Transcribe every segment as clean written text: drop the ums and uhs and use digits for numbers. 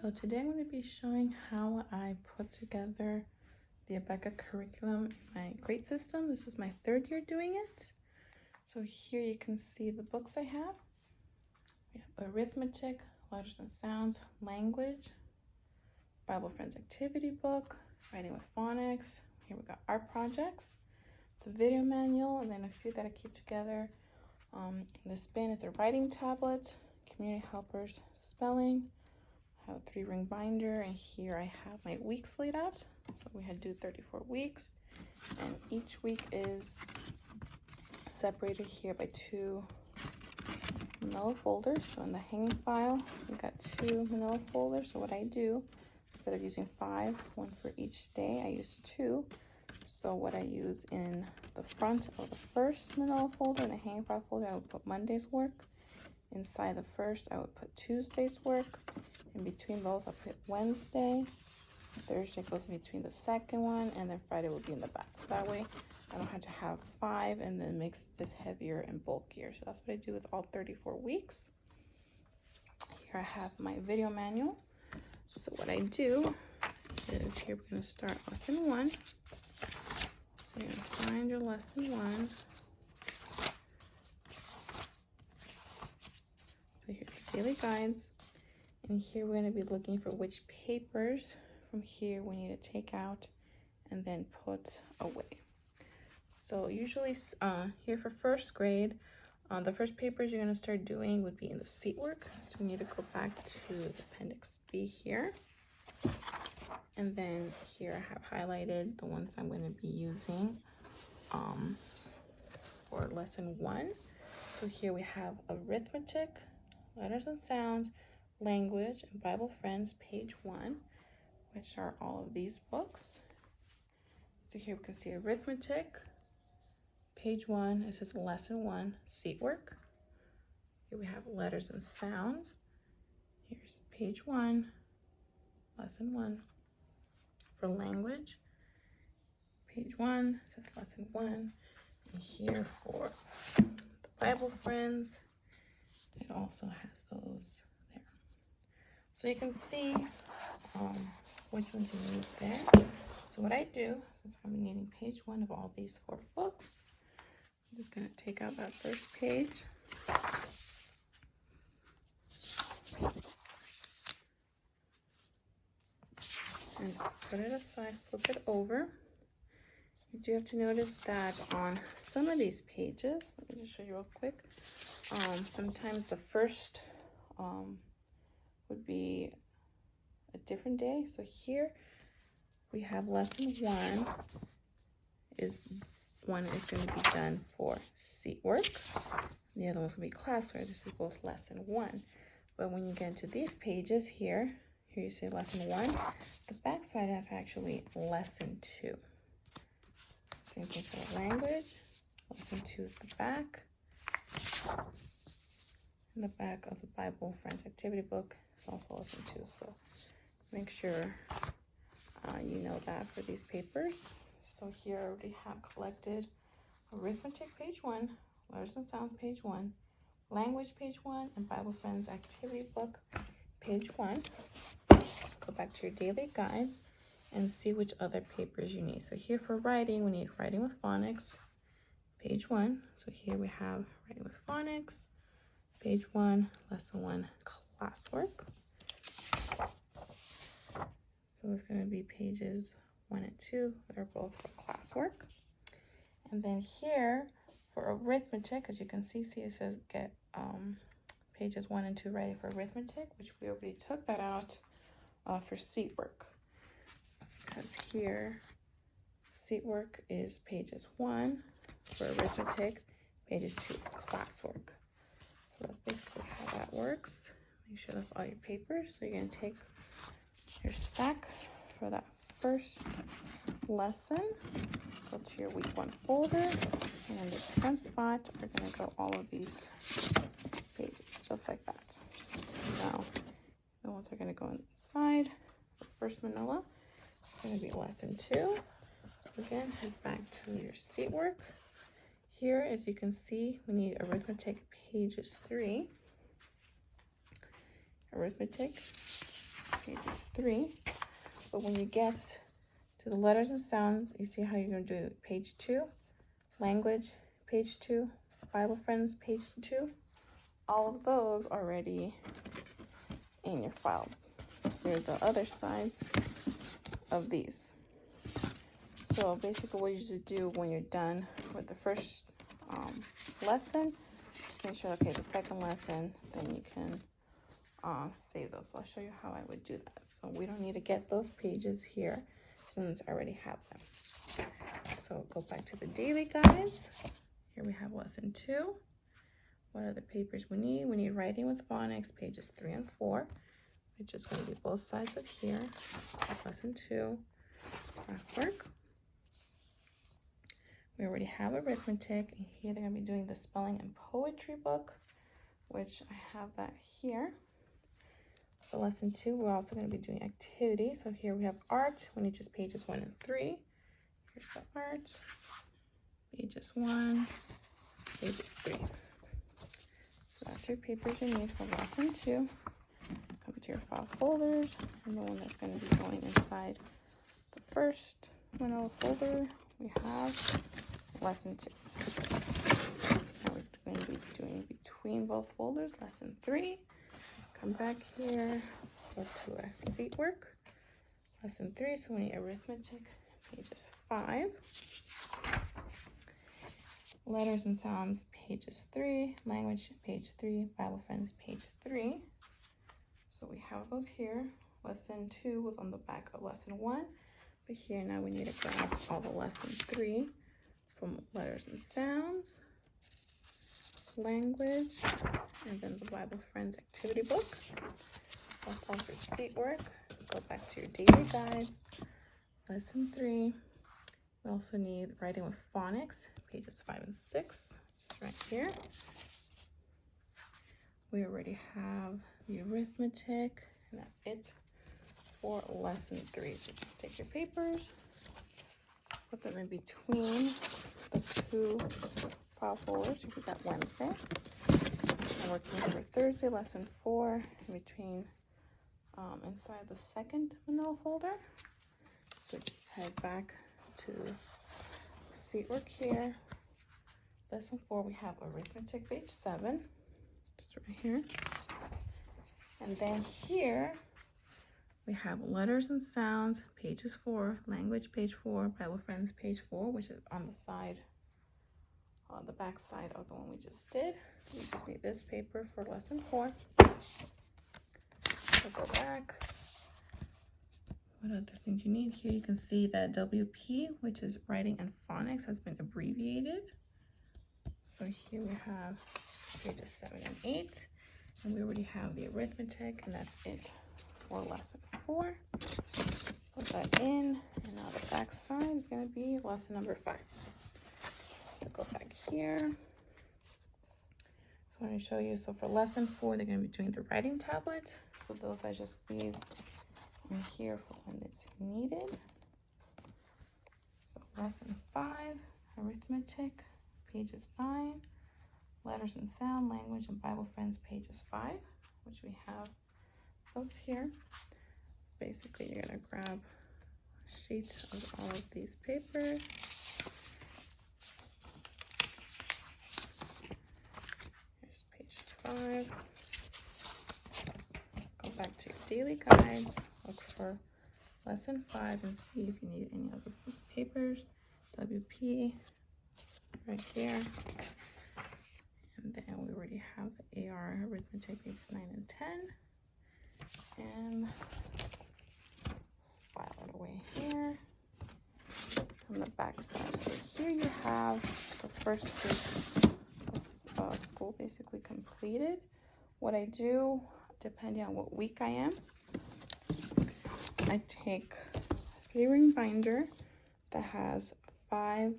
So today I'm going to be showing how I put together the Abeka curriculum in my grade system. This is my third year doing it. So here you can see the books I have. We have arithmetic, letters and sounds, language, Bible Friends activity book, writing with phonics. Here we got art projects, the video manual, and then a few that I keep together. This bin is a writing tablet, community helpers, spelling. I have a 3-ring binder, and here I have my weeks laid out. So we had to do 34 weeks, and each week is separated here by 2 manila folders. So in the hanging file, we got 2 manila folders. So what I do, instead of using 5, one for each day, I use 2. So what I use in the front of the first manila folder, in the hanging file folder, I would put Monday's work. Inside the first, I would put Tuesday's work. In between those, I'll put Wednesday. Thursday goes in between the second one, and then Friday will be in the back. So that way, I don't have to have 5 and then makes this heavier and bulkier. So that's what I do with all 34 weeks. Here I have my video manual. So what I do is, here we're going to start lesson 1. So you're going to find your lesson 1. So here's your daily guides. And here we're going to be looking for which papers from here we need to take out and then put away. So usually here for first grade, the first papers you're going to start doing would be in the seat work. So we need to go back to the appendix B here. And then here I have highlighted the ones I'm going to be using for lesson 1. So here we have arithmetic, letters and sounds, language, and Bible Friends, page 1, which are all of these books. So here we can see arithmetic, page 1. It says lesson 1, seat work. Here we have letters and sounds. Here's page 1, lesson 1. For language, page 1, it says lesson 1. And here for the Bible Friends, it also has those there. So you can see which ones you need there. So what I do, since I'm needing page 1 of all these 4 books, I'm just going to take out that first page. And put it aside, flip it over. You do have to notice that on some of these pages, let me just show you real quick, sometimes the first would be a different day. So here we have lesson 1 is going to be done for seat work. The other one's going to be classwork. This is both lesson 1. But when you get into these pages here you see lesson 1. The back side has actually lesson 2. Same thing for language. Lesson 2 is the back. And the back of the Bible Friends activity book is also lesson 2. So make sure you know that for these papers. So here I already have collected arithmetic page 1, letters and sounds page 1, language page 1, and Bible Friends activity book page 1. Go back to your daily guides and see which other papers you need. So here for writing, we need writing with phonics, page 1. So here we have writing with phonics, page 1, lesson 1, classwork. So it's going to be pages 1 and 2 that are both for classwork. And then here for arithmetic, as you can see it says get pages 1 and 2 ready for arithmetic, which we already took that out for seat work. Because here, seat work is pages 1 for arithmetic, pages 2 is classwork. So that's basically how that works. Make sure that's all your papers. So you're going to take your stack for that first lesson, go to your week 1 folder, and in this front spot are going to go all of these pages, just like that. Now, the ones are going to go inside. The first manila is going to be lesson 2. So again, head back to your seat work. Here, as you can see, we need arithmetic pages 3. Arithmetic pages 3. But when you get to the letters and sounds, you see how you're going to do page 2, language, page 2, Bible Friends, page 2. All of those already in your file. Here's the other sides of these. So basically what you should do when you're done with the first lesson, just make sure, okay, the second lesson, then you can save those. So I'll show you how I would do that. So we don't need to get those pages here since I already have them. So go back to the daily guides. Here we have lesson 2. What are the papers we need? We need writing with phonics, pages 3 and 4, which is going to be both sides of here. Lesson 2, classwork. We already have arithmetic, and here they're going to be doing the spelling and poetry book, which I have that here. For lesson 2, we're also going to be doing activities. So here we have art. We need just pages 1 and 3. Here's the art. Pages 1, pages 3. So that's your papers you need for lesson 2. Come to your file folders, and the one that's going to be going inside the first manila folder, we have lesson 2. Now we're going to be doing between both folders, lesson 3. Come back here, go to our seat work, lesson 3. So we need arithmetic, pages 5. Letters and sounds, pages 3. Language, page 3. Bible Friends, page 3. So we have those here. Lesson 2 was on the back of lesson 1. But here now we need to grab all the lesson 3 from letters and sounds, language, and then the Bible Friends activity book. That's all for seat work. Go back to your daily guides. Lesson 3. We also need writing with phonics, pages 5 and 6, just right here. We already have the arithmetic, and that's it for lesson 3. So just take your papers, put them in between the 2 file folders. You got Wednesday. I'm working for Thursday, lesson 4, in between inside the second manila folder. So just head back to seat work here. Lesson 4, we have arithmetic, page 7, just right here. And then here we have letters and sounds, pages 4, language, page 4, Bible Friends, page 4, which is on the side, on the back side of the one we just did. So we just need this paper for lesson 4. So go back. What other things you need? Here you can see that WP, which is writing and phonics, has been abbreviated. So here we have pages 7 and 8, and we already have the arithmetic, and that's it for lesson 4. Put that in, and now the back side is going to be lesson number 5. So go back here. So I want to show you, so for lesson 4, they're going to be doing the writing tablet. So those I just leave in here for when it's needed. So lesson 5, arithmetic, pages 9, letters and sound, language, and Bible Friends, pages 5, which we have those here. Basically, you're going to grab a sheet of all of these papers. Here's page 5. Go back to your daily guides. Look for lesson 5 and see if you need any other papers. WP right here. And then we already have the AR arithmetic, pages 9 and 10. And file it away here on the back side. So here you have the first week of school basically completed. What I do, depending on what week I am, I take a 3-ring binder that has 5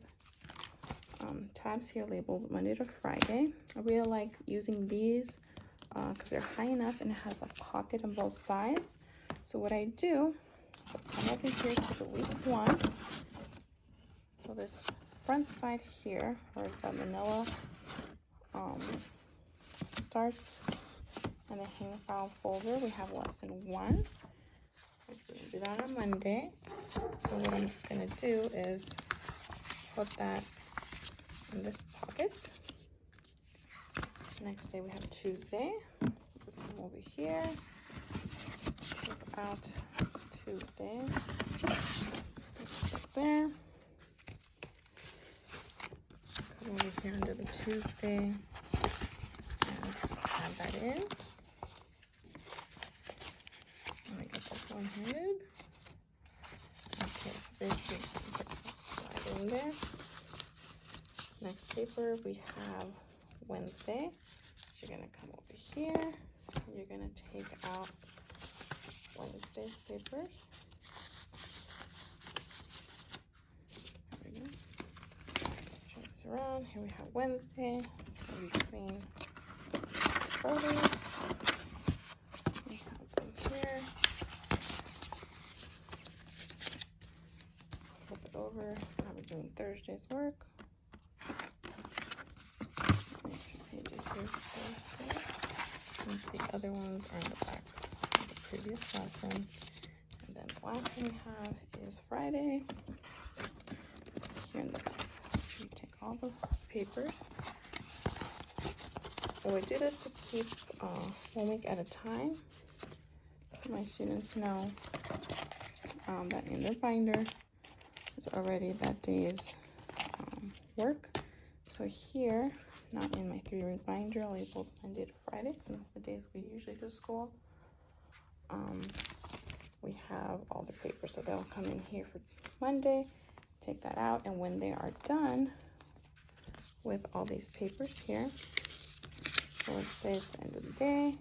tabs here labeled Monday to Friday. I really like using these because they're high enough and it has a pocket on both sides. So what I do, so come over here to the week 1. So this front side here, where the manila starts, and the hang file folder, we have lesson 1. which we're going to do that on Monday. So what I'm just going to do is put that in this pocket. Next day we have Tuesday. So just come over here, take out Tuesday, right there. Come over here under the Tuesday and just add that in. Let me get that one-handed. Okay, so basically put that slide in there. Next paper we have Wednesday. So you're gonna come over here. You're gonna take out Wednesday's papers. There we go. Turn this around. Here we have Wednesday. So we clean photos. We have those here. Flip it over. Now we're doing Thursday's work. The other ones are in the back of the previous lesson. And then the last thing we have is Friday. Here in the back. So you take all the papers. So I do this to keep 1 week at a time. So my students know that in their binder is already that day's work. So here, not in my 3-week binder, I'll label Monday to Friday, since that's the days we usually do school. We have all the papers, so they'll come in here for Monday, take that out, and when they are done with all these papers here, so let's say it's the end of the day,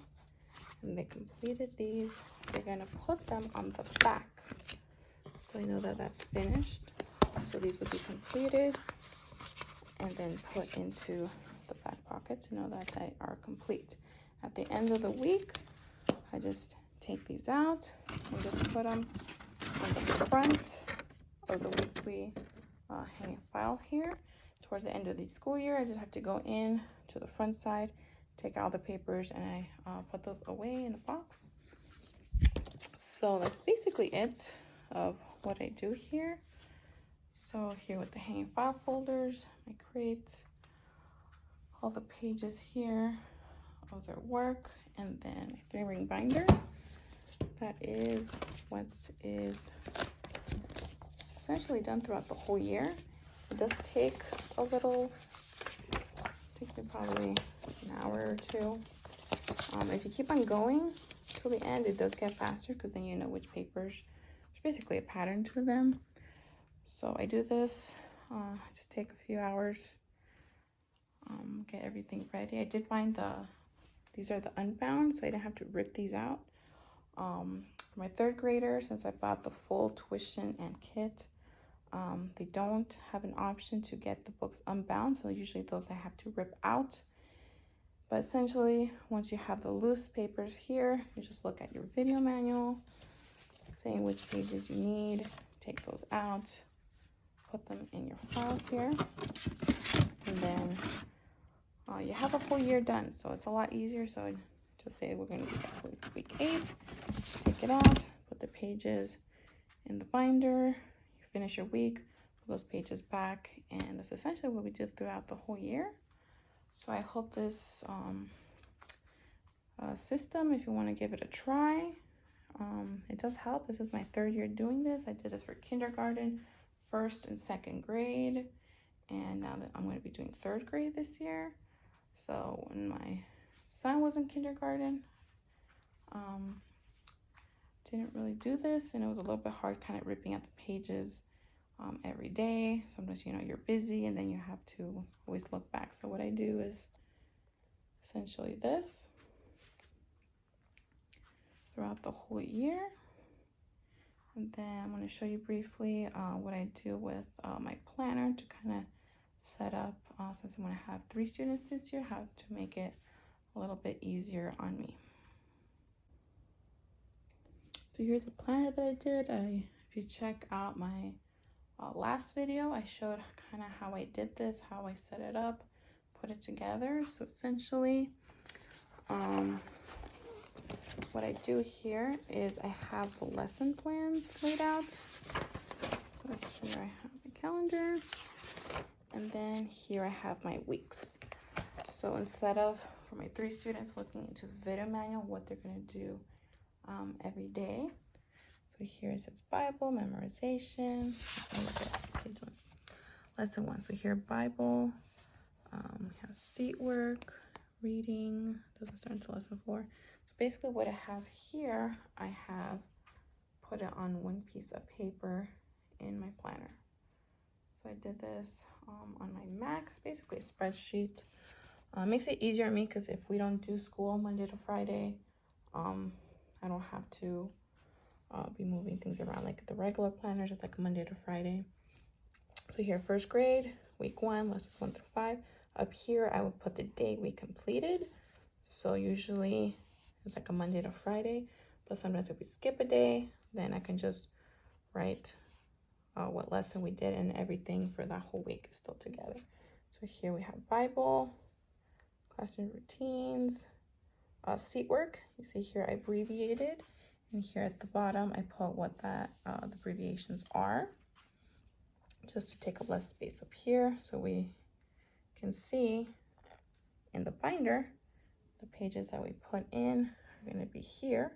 and they completed these, they're gonna put them on the back, so I know that that's finished. So these would be completed, and then put into the back pocket to know that they are complete. At the end of the week, I just take these out and just put them on the front of the weekly hanging file here. Towards the end of the school year, I just have to go in to the front side, take out the papers, and I put those away in the box. So that's basically it of what I do here. So here with the hanging file folders, I create all the pages here of their work, and then a 3-ring binder. That is what is essentially done throughout the whole year. It does take a little, takes me probably an hour or two. If you keep on going till the end, it does get faster because then you know which papers, there's basically a pattern to them. So I do this, just take a few hours, get everything ready. I did find these are the unbound, so I didn't have to rip these out. For my 3rd grader, since I bought the full tuition and kit, they don't have an option to get the books unbound, so usually those I have to rip out. But essentially, once you have the loose papers here, you just look at your video manual, saying which pages you need, take those out, put them in your file here, and then you have a full year done, so it's a lot easier. So I just say we're going to do that week 8, take it out, put the pages in the binder, you finish your week, put those pages back, and that's essentially what we do throughout the whole year. So I hope this system, if you want to give it a try, it does help. This is my 3rd year doing this. I did this for kindergarten, 1st and 2nd grade, and now that I'm going to be doing 3rd grade this year. So when my son was in kindergarten, didn't really do this, and it was a little bit hard kind of ripping out the pages every day. Sometimes, you know, you're busy and then you have to always look back. So what I do is essentially this throughout the whole year. And then I'm going to show you briefly what I do with my planner to kind of set up, since I'm going to have 3 students this year, how to make it a little bit easier on me. So here's a planner that I did. If you check out my last video, I showed kind of how I did this, how I set it up, put it together. So essentially, what I do here is I have the lesson plans laid out. So here I have the calendar, and then here I have my weeks. So instead of, for my 3 students, looking into the video manual, what they're going to do every day. So here it says Bible, memorization. Lesson 1. So here, Bible, we have seat work, reading, doesn't start until lesson 4. So basically what it has here, I have put it on one piece of paper in my planner. So I did this on my Mac. It's basically a spreadsheet. Makes it easier on me because if we don't do school Monday to Friday, I don't have to be moving things around like the regular planners. It's like Monday to Friday. So here, first grade, week 1, lessons 1 through 5. Up here, I would put the date we completed. So usually it's like a Monday to Friday, but sometimes if we skip a day, then I can just write what lesson we did, and everything for that whole week is still together. So here we have Bible, classroom routines, seat work. You see here I abbreviated, and here at the bottom I put what the abbreviations are, just to take up less space up here, so we can see in the binder the pages that we put in are going to be here.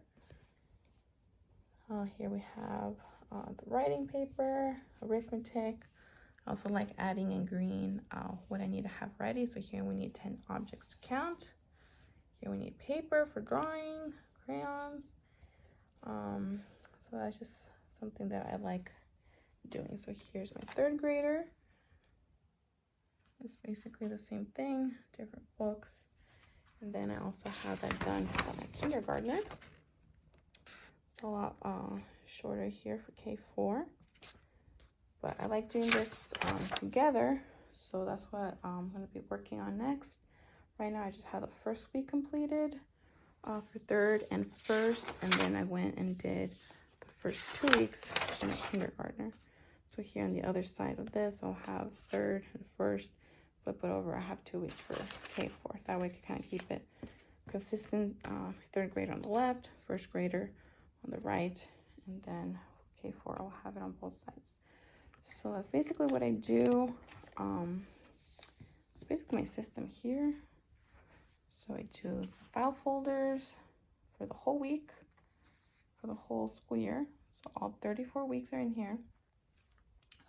Here we have the writing paper, arithmetic. I also like adding in green what I need to have ready. So here we need 10 objects to count. Here we need paper for drawing, crayons. So that's just something that I like doing. So here's my 3rd grader. It's basically the same thing, different books. And then I also have that done for my kindergartner. It's a lot shorter here for K4. But I like doing this together. So that's what I'm going to be working on next. Right now I just have the first week completed for 3rd and 1st. And then I went and did the first 2 weeks for my kindergartner. So here on the other side of this, I'll have 3rd and 1st. Flip it over, I have 2 weeks for K4. That way I can kind of keep it consistent. 3rd grader on the left, 1st grader on the right, and then K4 I'll have it on both sides. So that's basically what I do. It's basically my system here. So I do the file folders for the whole week, for the whole school year. So all 34 weeks are in here.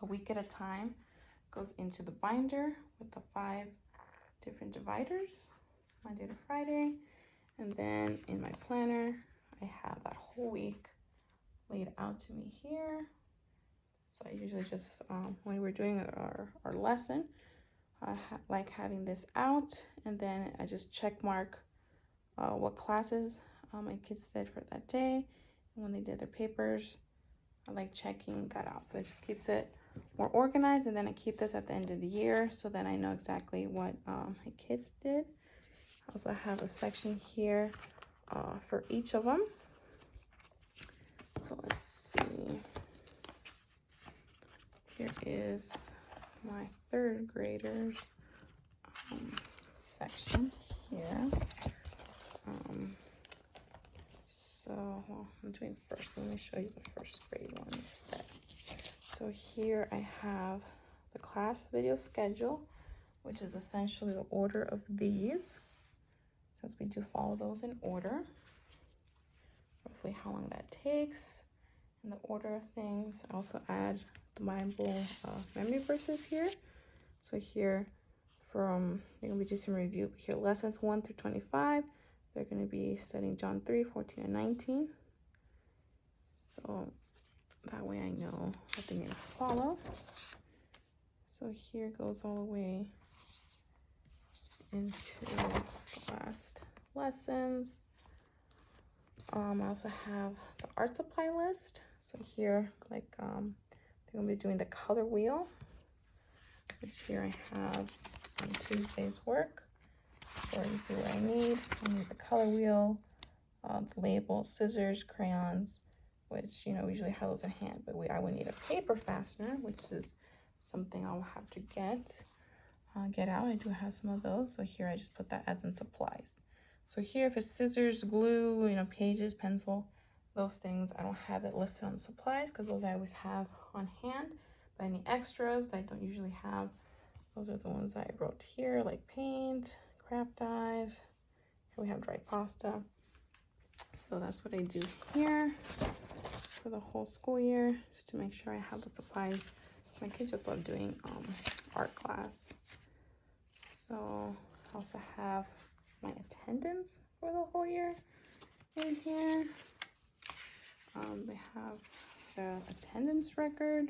A week at a time goes into the binder with the 5 different dividers, Monday to Friday. And then in my planner, I have that whole week laid out to me here. So I usually just, when we're doing our lesson, I like having this out, and then I just check mark what classes my kids did for that day. And when they did their papers, I like checking that out. So it just keeps it more organized, and then I keep this at the end of the year so then I know exactly what my kids did. I also have a section here for each of them. So let's see. Here is my 3rd graders section here. Well, I'm doing first. Let me show you the 1st grade one instead. So here I have the class video schedule, which is essentially the order of these, since we do follow those in order. Roughly how long that takes and the order of things. I also add the Bible memory verses here. So here from, they're going to be just in review, but here lessons 1 through 25. They're going to be studying John 3, 14, and 19. So that way I know what they need to follow. So here goes all the way into the last lessons. I also have the art supply list. So here, like, they're going to be doing the color wheel, which here I have on Tuesday's work. So you see what I need. I need the color wheel, the label, scissors, crayons, which, you know, we usually have those in hand, but I would need a paper fastener, which is something I'll have to get out. I do have some of those. So here I just put that as in supplies. So here, if it's scissors, glue, you know, pages, pencil, those things, I don't have it listed on the supplies because those I always have on hand. But any extras that I don't usually have, those are the ones that I wrote here, like paint, craft dyes. Here we have dry pasta. So that's what I do here for the whole school year, just to make sure I have the supplies. My kids just love doing art class. So I also have my attendance for the whole year in here. They have the attendance record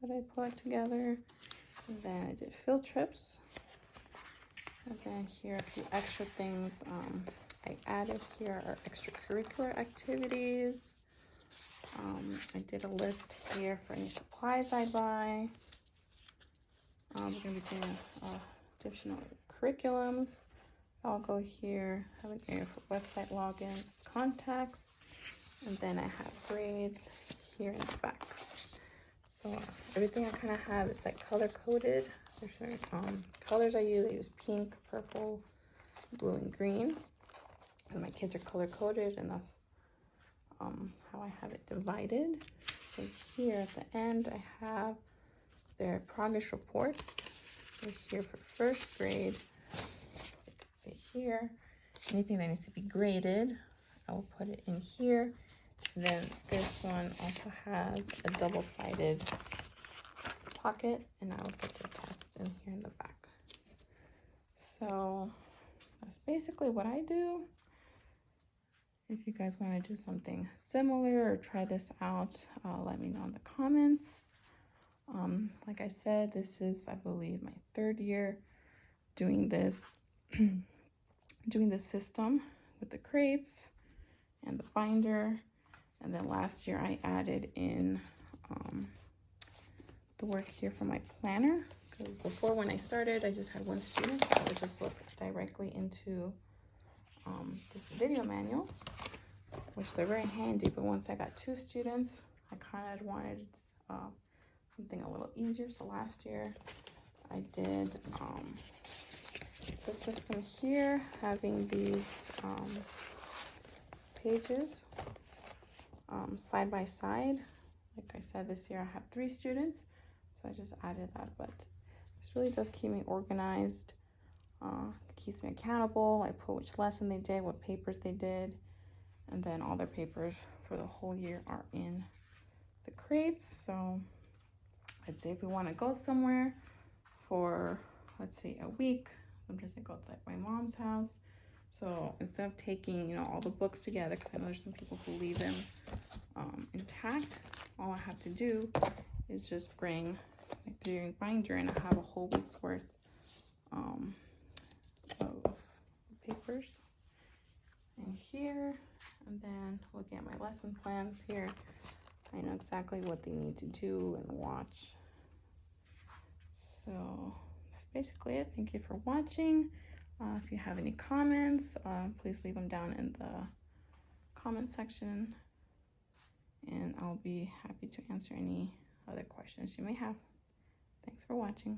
that I put together. And then I did field trips. And then here a few extra things I added here are extracurricular activities. I did a list here for any supplies I buy. We're going to be doing additional curriculums. I'll go here, have an area for website login, contacts, and then I have grades here in the back. So everything I kind of have is like color coded. There's certain colors I use pink, purple, blue, and green. And my kids are color coded, and that's how I have it divided. So here at the end, I have their progress reports. So here for first grade, you can see here, anything that needs to be graded, I will put it in here. And then this one also has a double-sided pocket, and I will put the test in here in the back. So that's basically what I do. If you guys want to do something similar or try this out, let me know in the comments. Like I said, this is, I believe, my third year doing this, doing the system with the crates and the binder. And then last year I added in the work here for my planner, because before, when I started, I just had one student, so I would just look directly into this video manual, which they're very handy. But once I got 2 students, I kind of wanted something a little easier. So last year I did the system here, having these pages side by side. Like I said, this year I have 3 students, so I just added that. But this really does keep me organized. It keeps me accountable. I put which lesson they did, what papers they did, and then all their papers for the whole year are in the crates. So I'd say if we want to go somewhere for, let's say, a week, I'm just gonna go to like my mom's house. So instead of taking, you know, all the books together, because I know there's some people who leave them intact, all I have to do is just bring my 3-ring binder, and I have a whole week's worth of papers in here. And then looking at my lesson plans here, I know exactly what they need to do and watch. So that's basically it. Thank you for watching. If you have any comments, please leave them down in the comment section, and I'll be happy to answer any other questions you may have. Thanks for watching.